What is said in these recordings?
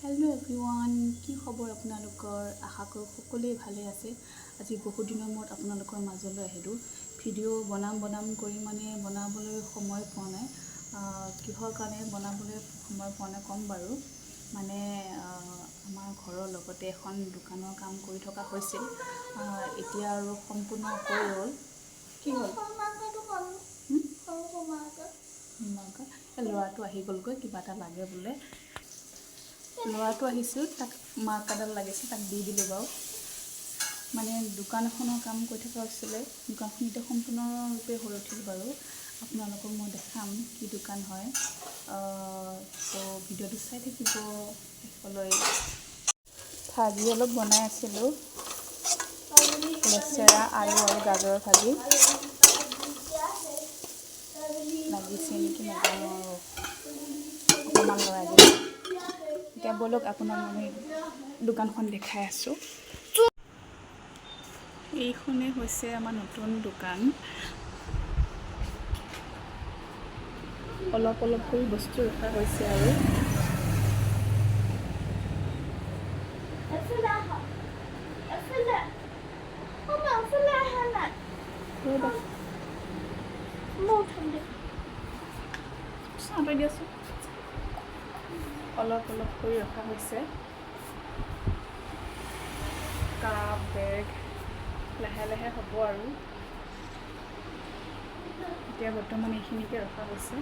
hello everyone কি খবৰ আপোনালোকৰ আশা কৰো সকলোৱে ভালে আছে আজি বহু দিনৰ মূৰত আপোনালোকৰ মাজলৈ আহিলো ভিডিও বনাম কৰি মানে বনাবলৈ সময় পোৱা নাই কিহৰ কাৰণে বনাবলৈ সময় পোৱা নাই কম বাৰু মানে আমাৰ ঘৰৰ লগতে এখন দোকানৰ কাম কৰি থকা হৈছিল এতিয়া আৰু সম্পূৰ্ণ হৈ গ'ল কি হ'ল ল'ৰাটো আহি গ'লগৈ কিবা এটা লাগে বোলে ল'ৰাটো আহিছিল তাক মাকাডাল লাগিছিল তাক দি দিলোঁ বাৰু মানে দোকানখনৰ কাম কৰি থকা হৈছিলে দোকানখন এতিয়া সম্পূৰ্ণৰূপে হৈ উঠিল বাৰু আপোনালোকক মই দেখাম কি দোকান হয় তো ভিডিঅ'টো চাই থাকিব শেষলৈ ভাজি অলপ বনাই আছিলোঁ লেচেৰা আলু আৰু গাজৰৰ ভাজি লাগিছে নেকি নাজানো আৰু অকণমান লৰাই দিলোঁ এতিয়া বলক আপোনাক আমি দোকানখন দেখাই আছোঁ এইখনে হৈছে আমাৰ নতুন দোকান অলপ কৰি বস্তু ৰখা হৈছে আৰু অলপ কৰি ৰখা হৈছে কাপ বেগ লাহে হ'ব আৰু এতিয়া বৰ্তমান এইখিনিকে ৰখা হৈছে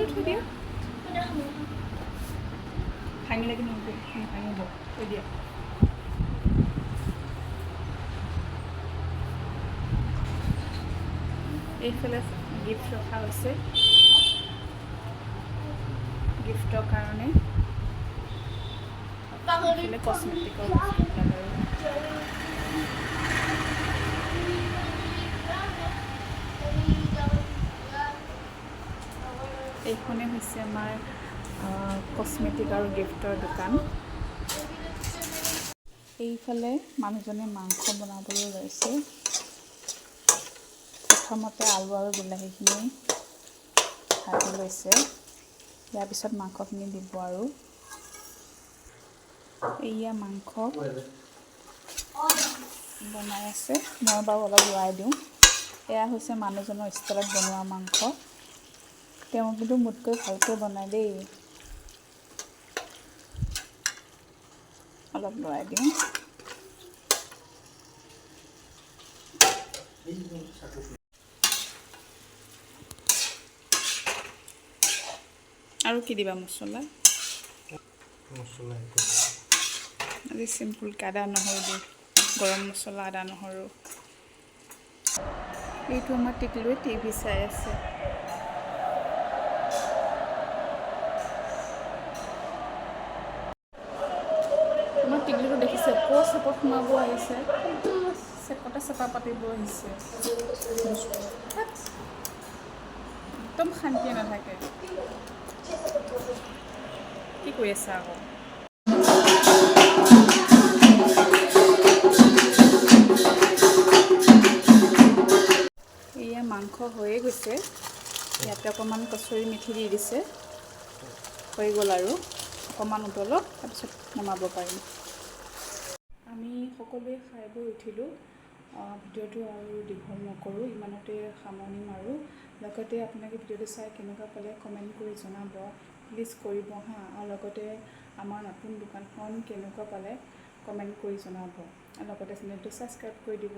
থৈ দিয়া ভাঙি লাগি ভাঙিব থৈ দিয়া এইফালে গিফ্ট ৰখা হৈছে গিফ্টৰ কাৰণে কসমেটিকৰ এইখনে হৈছে আমাৰ কসমেটিক আৰু গিফ্টৰ দোকান এইফালে মানুহজনে মাংস বনাবলৈ লৈছে প্ৰথমতে আলু আৰু বিলাহীখিনি ভাজি লৈছে ইয়াৰ পিছত মাংসখিনি দিব আৰু এয়া মাংস বনাই আছে মই বাৰু অলপ লৰাই দিওঁ এয়া হৈছে মানুহজনৰ ষ্টাইলত বনোৱা মাংস তেওঁ কিন্তু মোতকৈ ভালকৈ বনাই দেই অলপ লৰাই দিওঁ আৰু কি দিবা মছলা আজি চিম্পুলকৈ আদা নহৰু দি গৰম মছলা আদা নহৰু এইটো আমাৰ টিকলুৱে টিভি চাই আছে আমাৰ টিকলুটো দেখিছে চেপত সোমাব আহিছে চেপা পাতিব আহিছে একদম শান্তিয়ে নাথাকে কি কৰি আছা আকৌ এয়া মাংস হৈয়ে গৈছে ইয়াতে অকণমান কচুৰি মেথি দি দিছে হৈ গ'ল আৰু অকণমান উতলক তাৰপিছত নমাব পাৰিম আমি সকলোৱে খাই বৈ উঠিলোঁ ভিডিঅ'টো আৰু দীঘল নকৰোঁ ইমানতে সামৰণি মাৰোঁ লগতে আপোনালোকে ভিডিঅ'টো চাই কেনেকুৱা পালে কমেণ্ট কৰি জনাব প্লিজ কৰিব হা আৰু লগতে আমাৰ নতুন দোকানখন কেনেকুৱা পালে কমেণ্ট কৰি জনাব আৰু লগতে চেনেলটো ছাবস্ক্ৰাইব কৰি দিব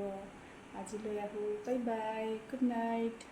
আজিলৈ আহোঁ বাই বাই গুড নাইট